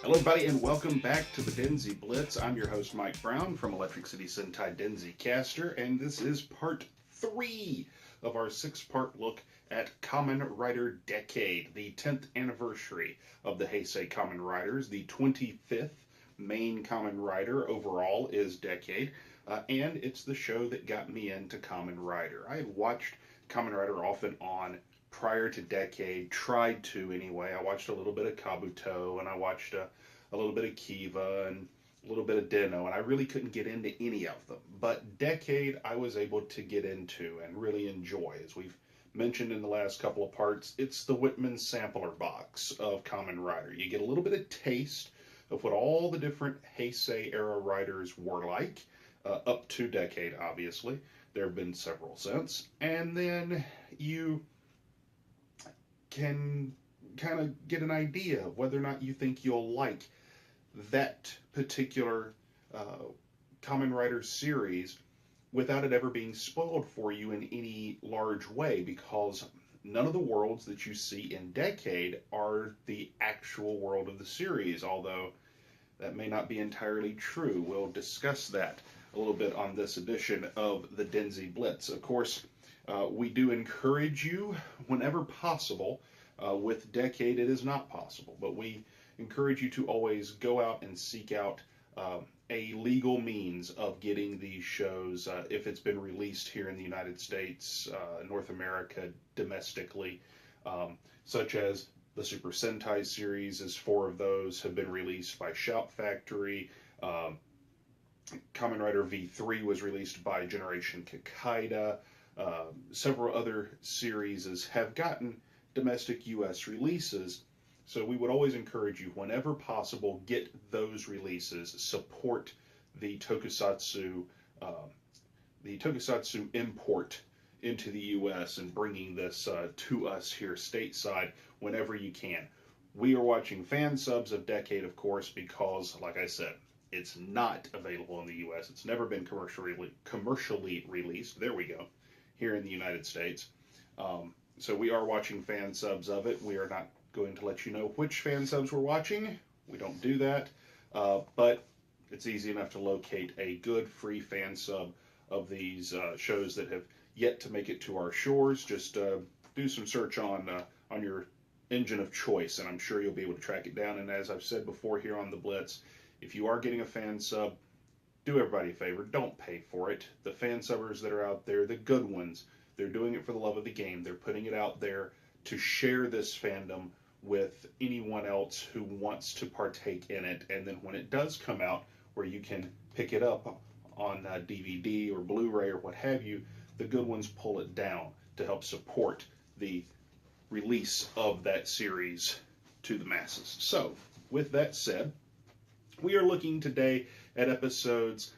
Hello, everybody, and welcome back to the DenziBlitz. I'm your host, Mike Brown from Electric City Sentai DenziCaster, and this is part 3 of our 6-part look at Kamen Rider Decade, the 10th anniversary of the Heisei Kamen Riders. The 25th main Kamen Rider overall is Decade, and it's the show that got me into Kamen Rider. I had watched Kamen Rider off and on prior to Decade, tried to anyway. I watched a little bit of Kabuto, and I watched a little bit of Kiva, and a little bit of Den-O, and I really couldn't get into any of them. But Decade, I was able to get into and really enjoy. As we've mentioned in the last couple of parts, it's the Whitman sampler box of Kamen Rider. You get a little bit of taste of what all the different Heisei era riders were like, up to Decade, obviously. There have been several since. And then you can kind of get an idea of whether or not you think you'll like that particular Kamen Rider series without it ever being spoiled for you in any large way, because none of the worlds that you see in Decade are the actual world of the series, although that may not be entirely true. We'll discuss that a little bit on this edition of the DenziBlitz. Of course, we do encourage you, whenever possible. With Decade, it is not possible, but we encourage you to always go out and seek out a legal means of getting these shows, if it's been released here in the United States, North America, domestically, such as the Super Sentai series, as 4 of those have been released by Shout Factory. Kamen Rider V3 was released by Generation Kakaida. Several other series have gotten domestic U.S. releases, so we would always encourage you, whenever possible, get those releases, support the tokusatsu import into the U.S. and bringing this to us here stateside whenever you can. We are watching fan subs of Decade, of course, because, like I said, it's not available in the U.S. It's never been commercially released. There we go. Here in the United States. So we are watching fan subs of it. We are not going to let you know which fan subs we're watching. We don't do that. But it's easy enough to locate a good free fan sub of these shows that have yet to make it to our shores. Just do some search on your engine of choice, and I'm sure you'll be able to track it down. And as I've said before here on the Blitz, if you are getting a fan sub, do everybody a favor. Don't pay for it. The fan subbers that are out there, the good ones, they're doing it for the love of the game. They're putting it out there to share this fandom with anyone else who wants to partake in it. And then when it does come out, where you can pick it up on DVD or Blu-ray or what have you, the good ones pull it down to help support the release of that series to the masses. So, with that said, we are looking today at episodes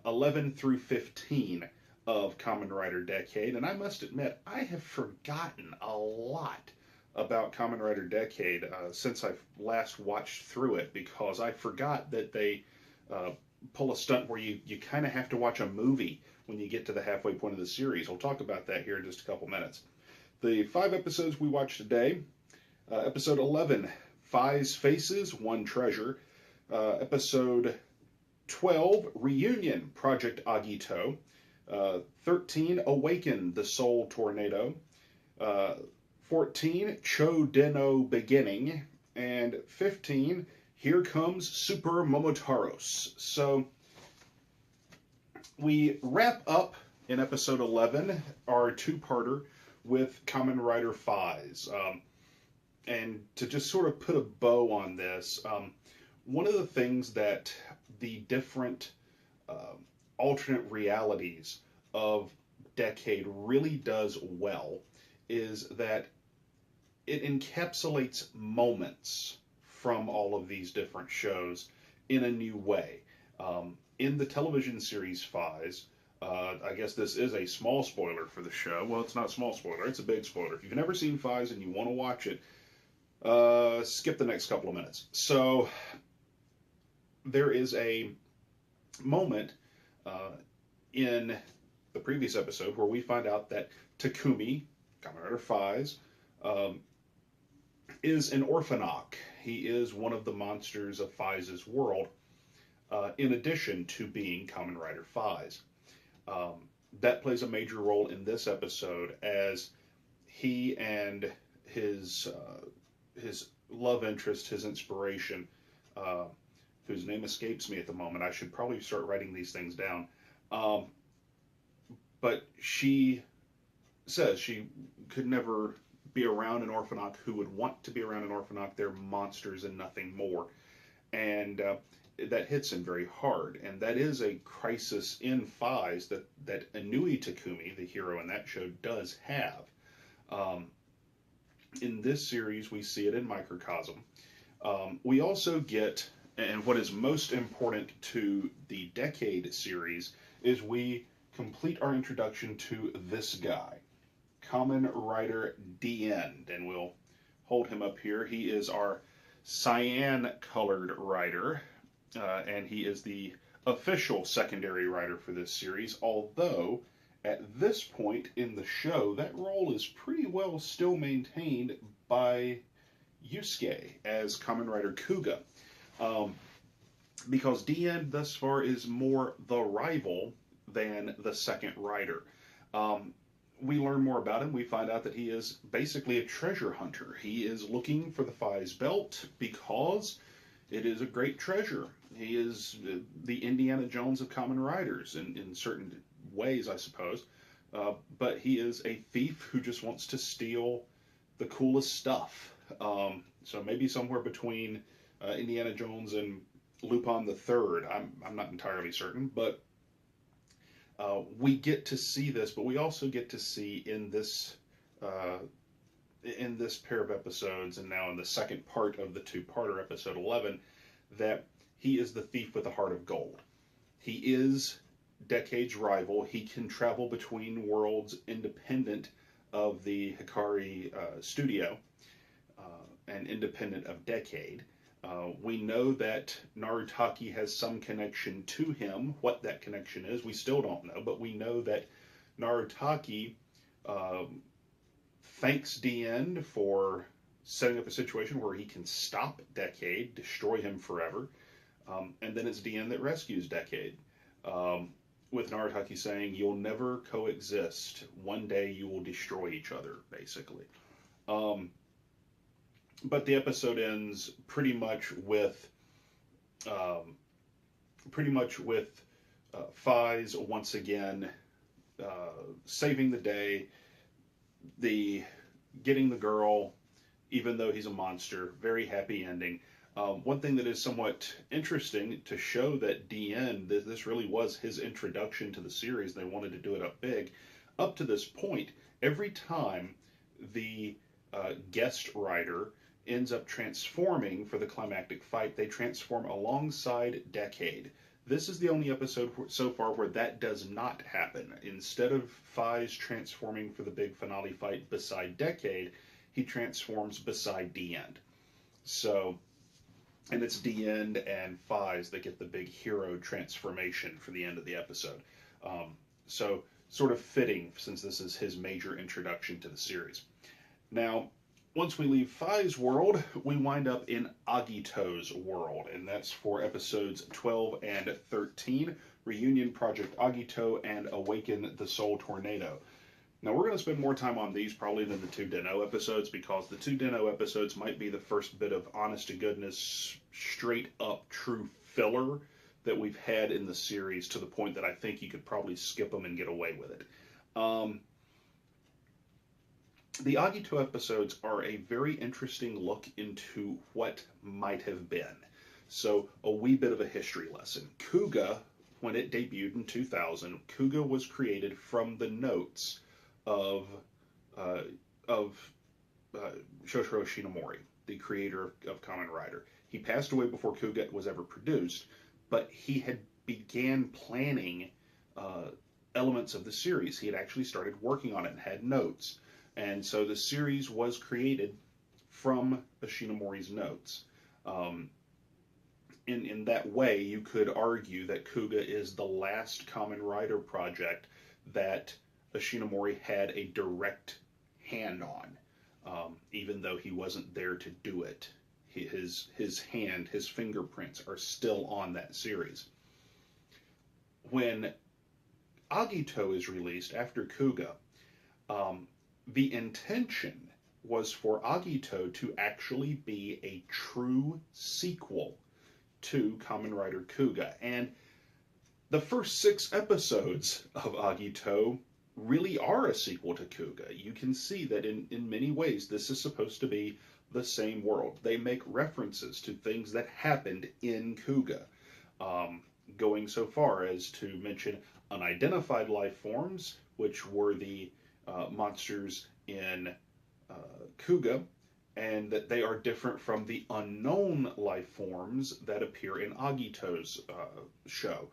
11 through 15 of Kamen Rider Decade, and I must admit, I have forgotten a lot about Kamen Rider Decade since I last watched through it, because I forgot that they pull a stunt where you kind of have to watch a movie when you get to the halfway point of the series. We'll talk about that here in just a couple minutes. The 5 episodes we watched today, episode 11, 5's Faces, One Treasure, episode 12, Reunion, Project Agito, 13, Awaken, the Soul Tornado, 14, Cho Den-O Beginning, and 15, Here Comes Super Momotaros. So, we wrap up in episode 11, our 2-parter, with Kamen Rider 5's. And to just sort of put a bow on this, one of the things that the different alternate realities of Decade really does well is that it encapsulates moments from all of these different shows in a new way. In the television series 5's, I guess this is a small spoiler for the show. Well, it's not a small spoiler, it's a big spoiler. If you've never seen 5's and you want to watch it, skip the next couple of minutes. So, there is a moment in the previous episode where we find out that Takumi, Kamen Rider 5's, is an Orphanok. He is one of the monsters of Fies' world, in addition to being Kamen Rider Fies. That plays a major role in this episode as he and his love interest, his inspiration, whose name escapes me at the moment. I should probably start writing these things down. But she says she could never be around an Orphanok who would want to be around an Orphanok. They're monsters and nothing more. And that hits him very hard. And that is a crisis in Fies that Inui Takumi, the hero in that show, does have. In this series, we see it in microcosm. We also get, and what is most important to the Decade series, is we complete our introduction to this guy, Kamen Rider Decade, and we'll hold him up here. He is our cyan-colored rider, and he is the official secondary rider for this series, although at this point in the show, that role is pretty well still maintained by Yusuke as Kamen Rider Kuga, because Decade thus far is more the rival than the second rider. We learn more about him. We find out that he is basically a treasure hunter. He is looking for the Fies belt because it is a great treasure. He is the Indiana Jones of Kamen Riders in certain ways, I suppose. But he is a thief who just wants to steal the coolest stuff. So maybe somewhere between Indiana Jones and Lupin the Third. I'm not entirely certain, but we get to see this, but we also get to see in this pair of episodes, and now in the second part of the two-parter, episode 11, that he is the thief with a heart of gold. He is Decade's rival. He can travel between worlds independent of the Hikari studio and independent of Decade. We know that Narutaki has some connection to him. What that connection is, we still don't know, but we know that Narutaki thanks Decade for setting up a situation where he can stop Decade, destroy him forever, and then it's Decade that rescues Decade, with Narutaki saying, "You'll never coexist. One day you will destroy each other," basically. But the episode ends pretty much with Fies once again saving the day, getting the girl, even though he's a monster. Very happy ending. One thing that is somewhat interesting to show that Decade, this really was his introduction to the series. They wanted to do it up big. Up to this point, every time the guest rider ends up transforming for the climactic fight, they transform alongside Decade. This is the only episode so far where that does not happen. Instead of Fies transforming for the big finale fight beside Decade, he transforms beside Decade. So, and it's Decade and Fies that get the big hero transformation for the end of the episode. So, sort of fitting, since this is his major introduction to the series. Now, once we leave Fies' world, we wind up in Agito's world, and that's for episodes 12 and 13, Reunion Project Agito and Awaken the Soul Tornado. Now, we're going to spend more time on these probably than the two Den-O episodes, because the two Den-O episodes might be the first bit of honest-to-goodness, straight-up true filler that we've had in the series, to the point that I think you could probably skip them and get away with it. The Agito episodes are a very interesting look into what might have been. So, a wee bit of a history lesson. Kuga, when it debuted in 2000, Kuga was created from the notes of Shoshiro Shinomori, the creator of Kamen Rider. He passed away before Kuga was ever produced, but he had began planning elements of the series. He had actually started working on it and had notes. And so the series was created from Shinomori's notes. In that way, you could argue that Kuga is the last Kamen Rider project that Shinomori had a direct hand on. even though he wasn't there to do it. His hand, his fingerprints are still on that series. When Agito is released after Kuga, the intention was for Agito to actually be a true sequel to Kamen Rider Kuga. And the first 6 episodes of Agito really are a sequel to Kuga. You can see that in many ways this is supposed to be the same world. They make references to things that happened in Kuga, going so far as to mention unidentified life forms, which were the monsters in Kuga, and that they are different from the unknown life forms that appear in Agito's show.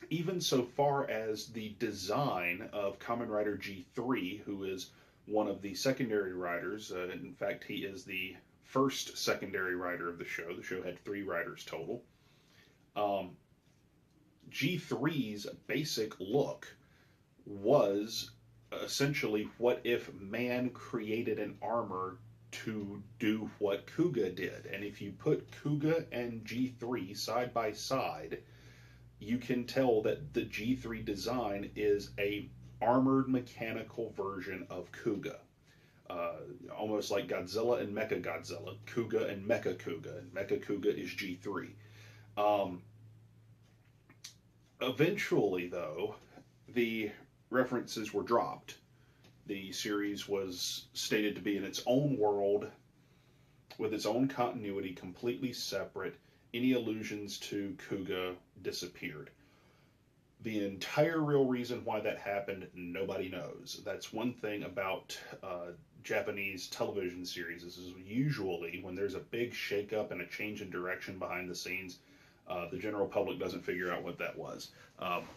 Even so far as the design of Kamen Rider G3, who is one of the secondary riders. In fact, he is the first secondary rider of the show. The show had 3 riders total. G3's basic look was essentially what if man created an armor to do what Kuga did. And if you put Kuga and G3 side by side, you can tell that the G3 design is a armored mechanical version of Kuga. Almost like Godzilla and Mecha Godzilla, Kuga and Mecha Kuga, and Mecha Kuga is G3. Eventually, though, the references were dropped. The series was stated to be in its own world, with its own continuity, completely separate. Any allusions to Kuga disappeared. The entire real reason why that happened, nobody knows. That's one thing about Japanese television series. Is usually when there's a big shakeup and a change in direction behind the scenes, the general public doesn't figure out what that was.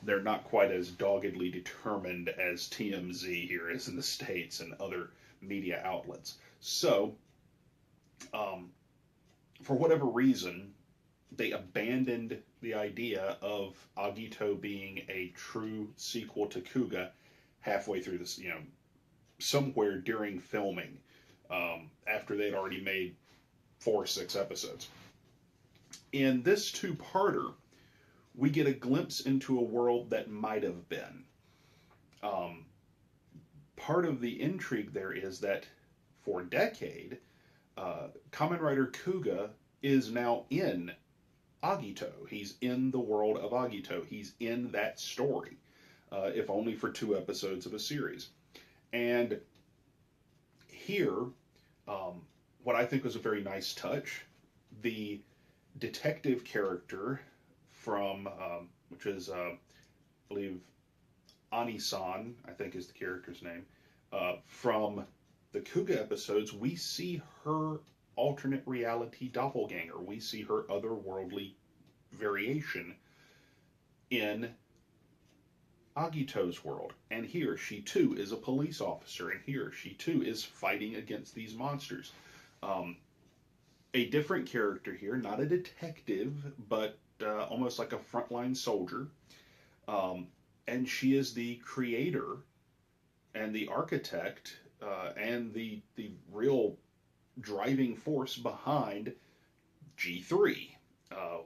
They're not quite as doggedly determined as TMZ here is in the States and other media outlets. So, for whatever reason, they abandoned the idea of Agito being a true sequel to Kuga halfway through this, somewhere during filming, after they'd already made 4 or 6 episodes. In this 2-parter, we get a glimpse into a world that might have been. Part of the intrigue there is that for Decade, Kamen Rider Kuga is now in Agito. He's in the world of Agito. He's in that story, if only for 2 episodes of a series. And here, what I think was a very nice touch, the detective character from, which is, I believe, Ani-san, I think is the character's name, from the Kuga episodes, we see her alternate reality doppelganger. We see her otherworldly variation in Agito's world. And here she too is a police officer, and here she too is fighting against these monsters. A different character here, not a detective, but almost like a frontline soldier. And she is the creator and the architect and the real driving force behind G3.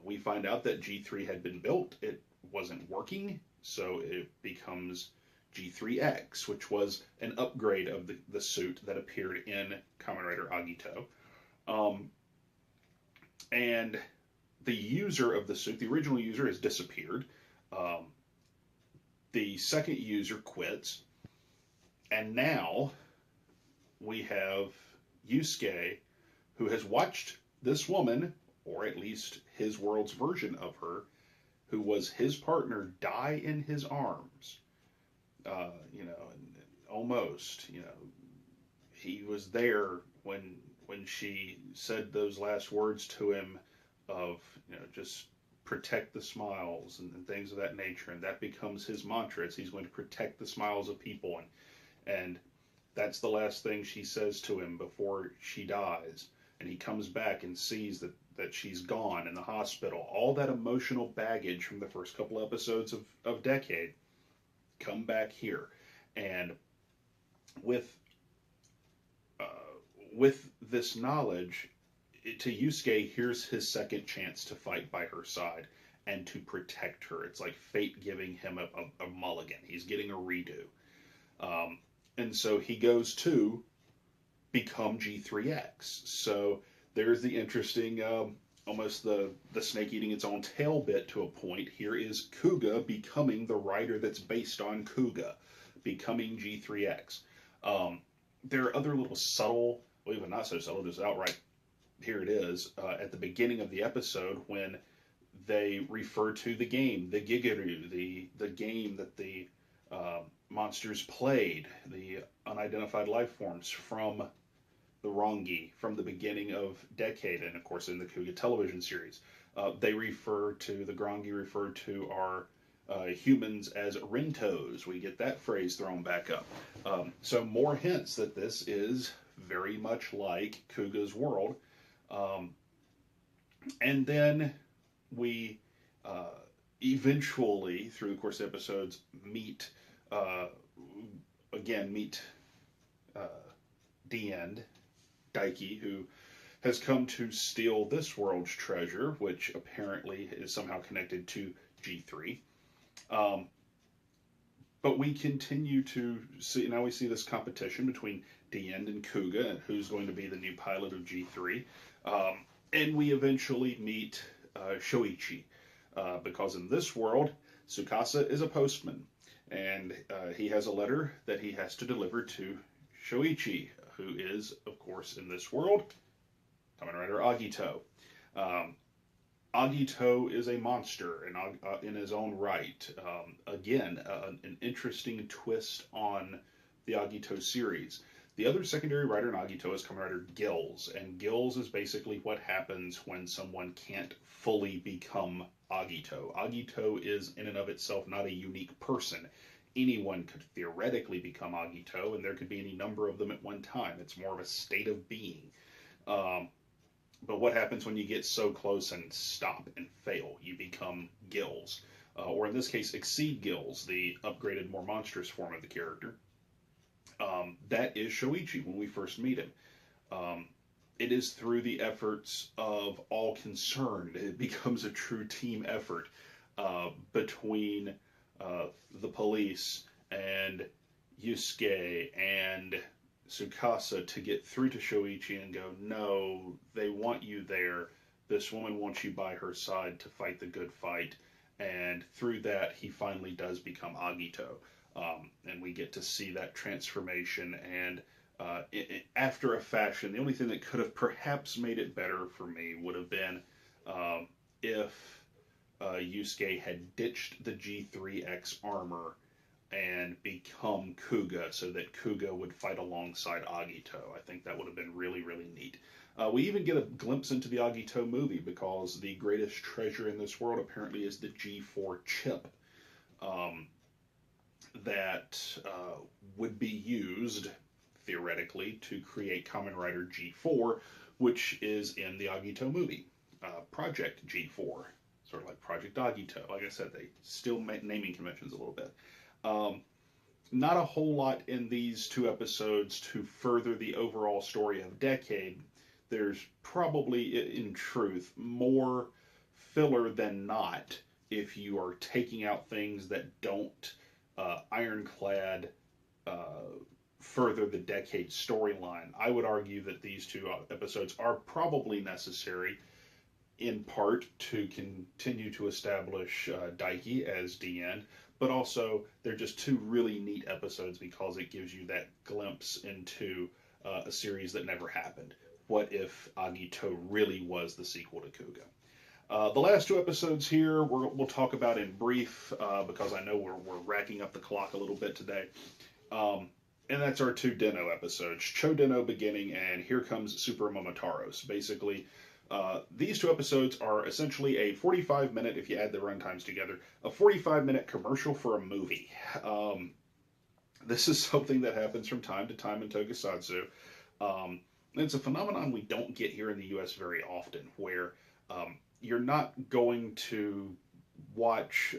We find out that G3 had been built. It wasn't working, so it becomes G3X, which was an upgrade of the suit that appeared in Kamen Rider Agito. And the user of the suit, the original user, has disappeared. The second user quits. And now we have Yusuke, who has watched this woman, or at least his world's version of her, who was his partner, die in his arms. And almost, he was there when she said those last words to him of, just protect the smiles and things of that nature. And that becomes his mantra. He's going to protect the smiles of people. And that's the last thing she says to him before she dies. And he comes back and sees that she's gone in the hospital. All that emotional baggage from the first couple episodes of Decade come back here. And with with this knowledge, to Yusuke, here's his second chance to fight by her side and to protect her. It's like fate giving him a mulligan. He's getting a redo. And so he goes to become G3X. So there's the interesting, almost the snake eating its own tail bit to a point. Here is Kuga becoming the rider that's based on Kuga, becoming G3X. There are other little subtle, well, even not so subtle, just outright, here it is, at the beginning of the episode when they refer to the game, the Gigaru, the game that the monsters played, the unidentified life forms from the Rongi, from the beginning of Decade, and of course in the Kuga television series. The Grongi refer to our humans as Rentos. We get that phrase thrown back up. So more hints that this is very much like Kuga's world. And then we eventually, through the course of episodes, meet Dien, Daiki, who has come to steal this world's treasure, which apparently is somehow connected to G3. But we continue to see, now we see this competition between Dien and Kuga, and who's going to be the new pilot of G3. And we eventually meet Shoichi, because in this world, Tsukasa is a postman, and he has a letter that he has to deliver to Shoichi, who is, of course, in this world, Kamen Rider Agito. Agito is a monster in his own right. Again, an interesting twist on the Agito series. The other secondary rider in Agito is Kamen Rider Gills, and Gills is basically what happens when someone can't fully become Agito. Agito is, in and of itself, not a unique person. Anyone could theoretically become Agito, and there could be any number of them at one time. It's more of a state of being. But what happens when you get so close and stop and fail? You become Gills. Or in this case, Exceed Gills, the upgraded, more monstrous form of the character. That is Shoichi when we first meet him. It is through the efforts of all concerned. It becomes a true team effort between the police and Yusuke and Tsukasa to get through to Shoichi and go, no, they want you there. This woman wants you by her side to fight the good fight. And through that, he finally does become Agito. And we get to see that transformation. And after a fashion, the only thing that could have perhaps made it better for me would have been if Yusuke had ditched the G3X armor and become Kuga, so that Kuga would fight alongside Agito. I think that would have been really, really neat. We even get a glimpse into the Agito movie, because the greatest treasure in this world apparently is the G4 chip that would be used, theoretically, to create Kamen Rider G4, which is in the Agito movie. Project G4, sort of like Project Agito. Like I said, they still make naming conventions a little bit. Not a whole lot in these two episodes to further the overall story of Decade. There's probably, in truth, more filler than not if you are taking out things that don't ironclad further the Decade storyline. I would argue that these two episodes are probably necessary, in part to continue to establish Daiki as Dien, but also they're just two really neat episodes because it gives you that glimpse into a series that never happened. What if Agito really was the sequel to Kuga? The last two episodes here we'll talk about in brief, because I know we're racking up the clock a little bit today. And that's our two Den-O episodes, Cho Den-O beginning and Here Comes Super Momotaros. Basically, these two episodes are essentially a 45-minute, if you add the runtimes together, a 45-minute commercial for a movie. This is something that happens from time to time in Tokusatsu. It's a phenomenon we don't get here in the U.S. very often, where you're not going to watch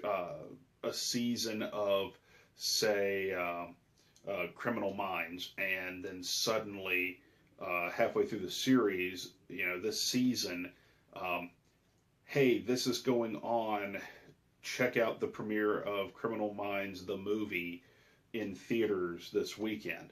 a season of, say, Criminal Minds, and then suddenly halfway through the series, this season, hey, this is going on. Check out the premiere of Criminal Minds, the movie, in theaters this weekend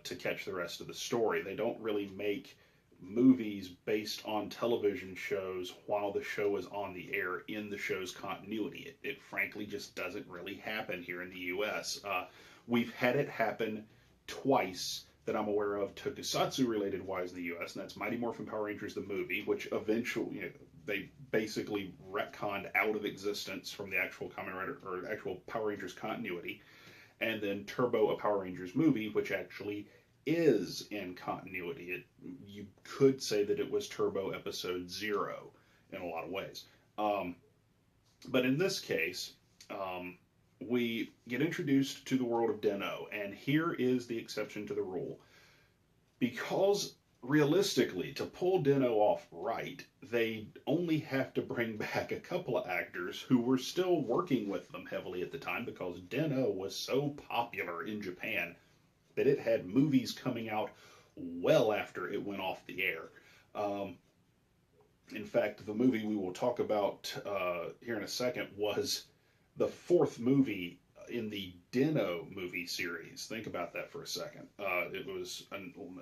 to catch the rest of the story. They don't really make movies based on television shows while the show is on the air in the show's continuity. It frankly just doesn't really happen here in the U.S. We've had it happen twice that I'm aware of, tokusatsu related wise in the U.S., and that's Mighty Morphin Power Rangers the movie, which eventually they basically retconned out of existence from the actual Kamen Rider or actual Power Rangers continuity, and then Turbo, a Power Rangers movie, which actually is in continuity. You could say that it was Turbo Episode 0 in a lot of ways. But in this case, we get introduced to the world of Den-O, and here is the exception to the rule. Because realistically, to pull Den-O off right, they only have to bring back a couple of actors who were still working with them heavily at the time, because Den-O was so popular in Japan that it had movies coming out well after it went off the air. In fact, the movie we will talk about here in a second was the fourth movie in the Den-O movie series. Think about that for a second.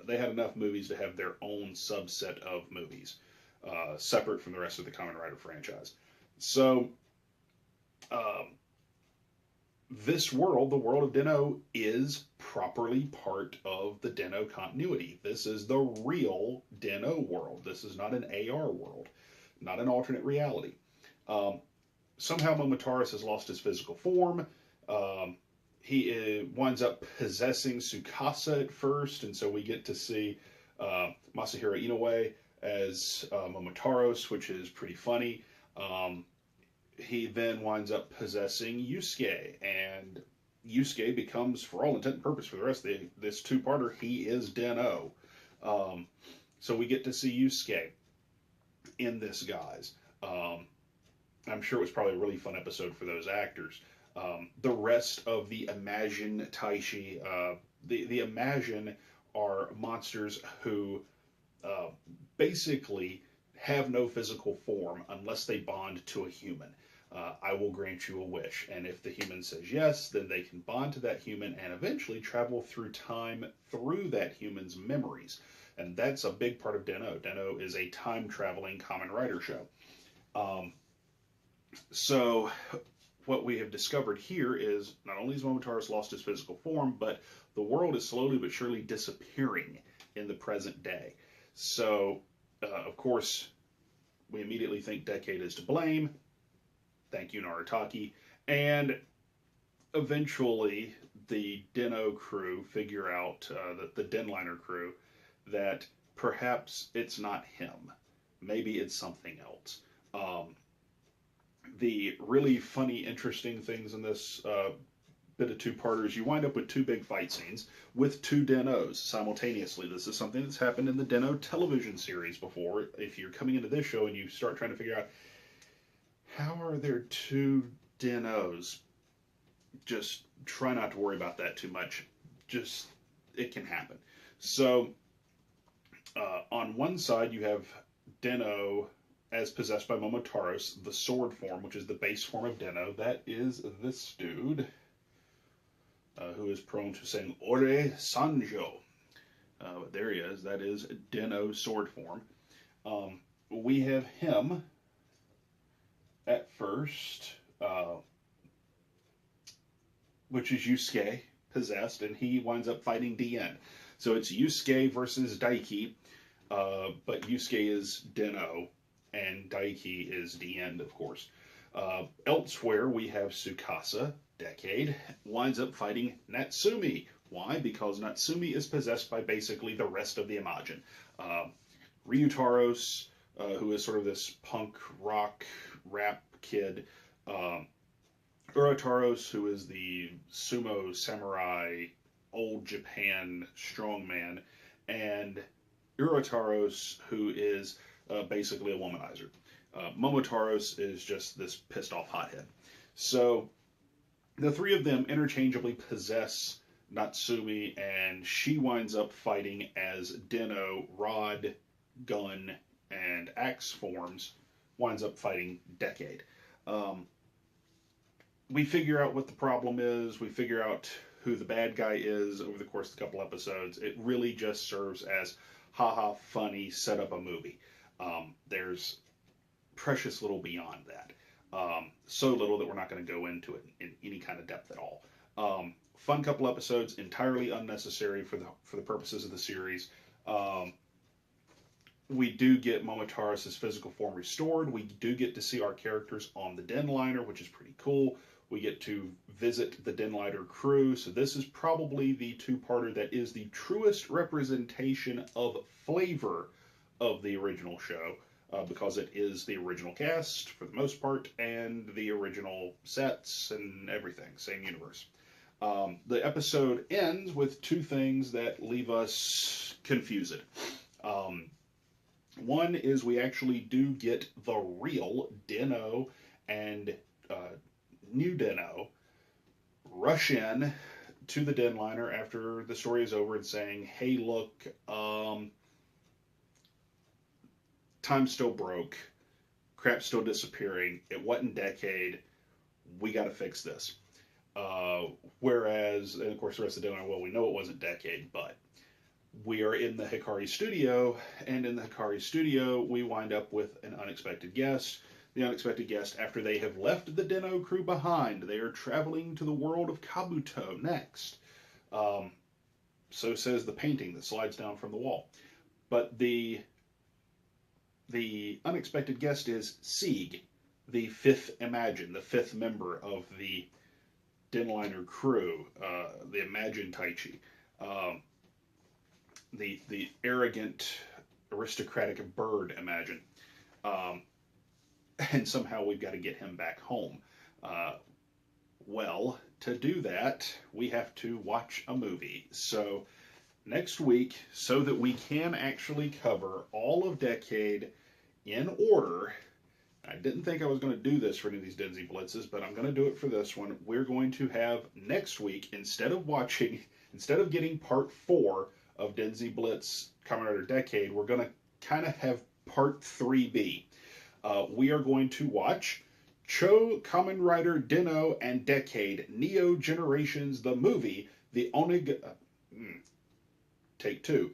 They had enough movies to have their own subset of movies, separate from the rest of the Kamen Rider franchise. So, this world, the world of Den-O, is properly part of the Den-O continuity. This is the real Den-O world. This is not an AR world, not an alternate reality. Somehow Momotaros has lost his physical form. He winds up possessing Tsukasa at first, and so we get to see Masahiro Inoue as Momotaros, which is pretty funny. He then winds up possessing Yusuke, and Yusuke becomes, for all intent and purpose, for the rest of this two-parter, he is Den-O. So we get to see Yusuke in this guise. I'm sure it was probably a really fun episode for those actors. The rest of the Imagine Taishi, the Imagine are monsters who basically have no physical form unless they bond to a human. I will grant you a wish. And if the human says yes, then they can bond to that human and eventually travel through time through that human's memories. And that's a big part of Den-O. Den-O is a time-traveling Kamen Rider show. So what we have discovered here is not only has Momotaros lost his physical form, but the world is slowly but surely disappearing in the present day. So, of course, we immediately think Decade is to blame. Thank you, Naritaki. And eventually, the Den-O crew figure out, the Denliner crew, that perhaps it's not him. Maybe it's something else. The really funny, interesting things in this bit of two-parters, you wind up with two big fight scenes with two Den-Os simultaneously. This is something that's happened in the Den-O television series before. If you're coming into this show and you start trying to figure out, how are there two Den-Os? Just try not to worry about that too much. Just, it can happen. So, on one side you have Den-O as possessed by Momotaros, the sword form, which is the base form of Den-O. That is this dude, who is prone to saying Ore Sanjo. But there he is. That is Den-O sword form. We have him at first, which is Yusuke, possessed, and he winds up fighting Dien. So it's Yusuke versus Daiki, but Yusuke is Den-O, and Daiki is Dien, of course. Elsewhere, we have Tsukasa, Decade, winds up fighting Natsumi. Why? Because Natsumi is possessed by basically the rest of the Imagine. Ryutaros, who is sort of this punk rock rap kid. Urataros, who is the sumo samurai, old Japan strongman. And Urataros, who is basically a womanizer. Momotaros is just this pissed off hothead. So the three of them interchangeably possess Natsumi, and she winds up fighting as Den-O, rod, gun, and axe forms, winds up fighting Decade. We figure out what the problem is, we figure out who the bad guy is over the course of a couple episodes. It really just serves as haha funny, set up a movie. There's precious little beyond that. So little that we're not going to go into it in any kind of depth at all. Fun couple episodes, entirely unnecessary for the purposes of the series. We do get Momotaros' physical form restored. We do get to see our characters on the Denliner, which is pretty cool. We get to visit the Denliner crew. So this is probably the two-parter that is the truest representation of flavor of the original show, because it is the original cast for the most part and the original sets and everything, same universe. The episode ends with two things that leave us confused. One is we actually do get the real Den-O and new Den-O rush in to the Denliner after the story is over and saying, hey, look, time's still broke, crap's still disappearing, it wasn't Decade, we got to fix this. Whereas, and of course the rest of the Denliner, well, we know it wasn't Decade, but we are in the Hikari studio, and in the Hikari studio we wind up with an unexpected guest. The unexpected guest, after they have left the Den-O crew behind, they are traveling to the world of Kabuto next. So says the painting that slides down from the wall. But the unexpected guest is Sieg, the fifth Imagine, the fifth member of the Denliner crew, the Imagine Taichi. The arrogant, aristocratic bird Imagine. And somehow we've got to get him back home. Well, to do that, we have to watch a movie. So next week, so that we can actually cover all of Decade in order, I didn't think I was going to do this for any of these DenziBlitzes, but I'm going to do it for this one. We're going to have next week, instead of getting part 4 of DenziBlitz Kamen Rider Decade, we're going to kind of have part 3B. We are going to watch Cho, Kamen Rider, Den-O, and Decade, Neo Generations, the movie, the Take 2.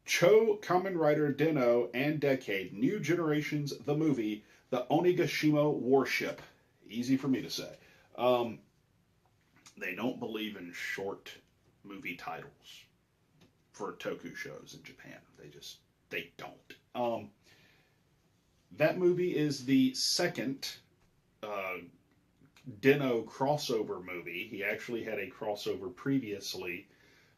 Cho, Kamen Rider, Den-O, and Decade, New Generations, the movie, the Onigashima Warship. Easy for me to say. They don't believe in short movie titles for toku shows in Japan. They don't. That movie is the second Den-O crossover movie. He actually had a crossover previously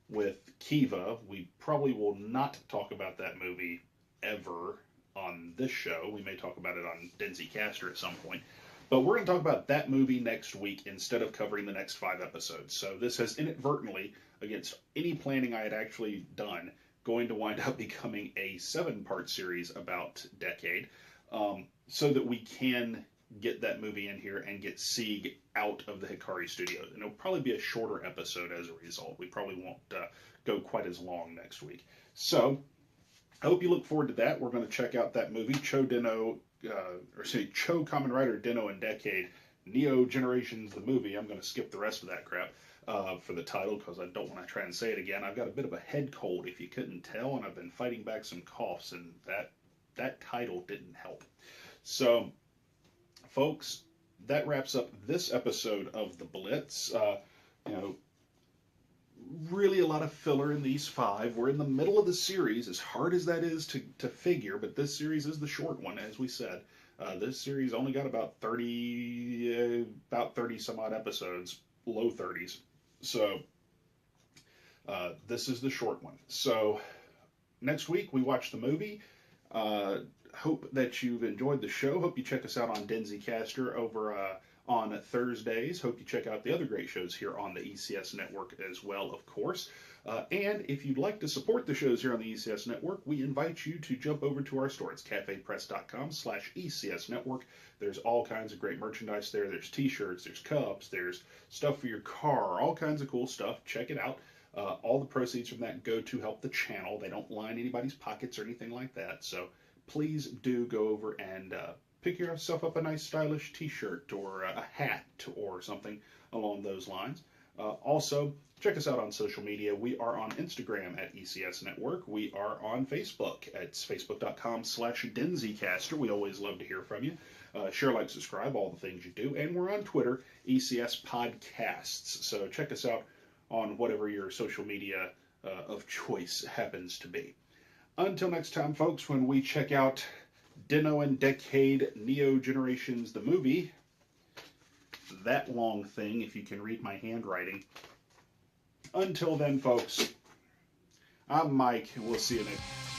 with Kiva. We probably will not talk about that movie ever on this show. We may talk about it on DenziCaster at some point. But we're going to talk about that movie next week instead of covering the next 5 episodes. So this has inadvertently, against any planning I had actually done, going to wind up becoming a 7-part series about Decade, so that we can get that movie in here and get Sieg out of the Hikari studios. And it'll probably be a shorter episode as a result. We probably won't go quite as long next week. So I hope you look forward to that. We're going to check out that movie, Cho, Kamen Rider, Den-O, and Decade, Neo Generations, the movie. I'm going to skip the rest of that crap for the title because I don't want to try and say it again. I've got a bit of a head cold, if you couldn't tell, and I've been fighting back some coughs, and that title didn't help. So, folks, that wraps up this episode of the Blitz. Really a lot of filler in these 5. We're in the middle of the series, as hard as that is to figure, but this series is the short one, as we said. This series only got about 30 some odd episodes, low 30s. So, this is the short one. So, next week we watch the movie. Hope that you've enjoyed the show. Hope you check us out on DenziCaster over on Thursdays. Hope you check out the other great shows here on the ECS network as well, of course. And if you'd like to support the shows here on the ECS network, we invite you to jump over to our store. It's cafepress.com/ECS network. There's all kinds of great merchandise there. There's t-shirts, there's cups, there's stuff for your car, all kinds of cool stuff. Check it out. All the proceeds from that go to help the channel. They don't line anybody's pockets or anything like that. So please do go over and pick yourself up a nice stylish t-shirt or a hat or something along those lines. Also, check us out on social media. We are on Instagram at ECS Network. We are on Facebook. It's facebook.com/DenziCaster. We always love to hear from you. Share, like, subscribe, all the things you do. And we're on Twitter, ECS Podcasts. So check us out on whatever your social media of choice happens to be. Until next time, folks, when we check out Dino and Decade Neo Generations, the movie, that long thing, if you can read my handwriting. Until then, folks, I'm Mike, and we'll see you next time.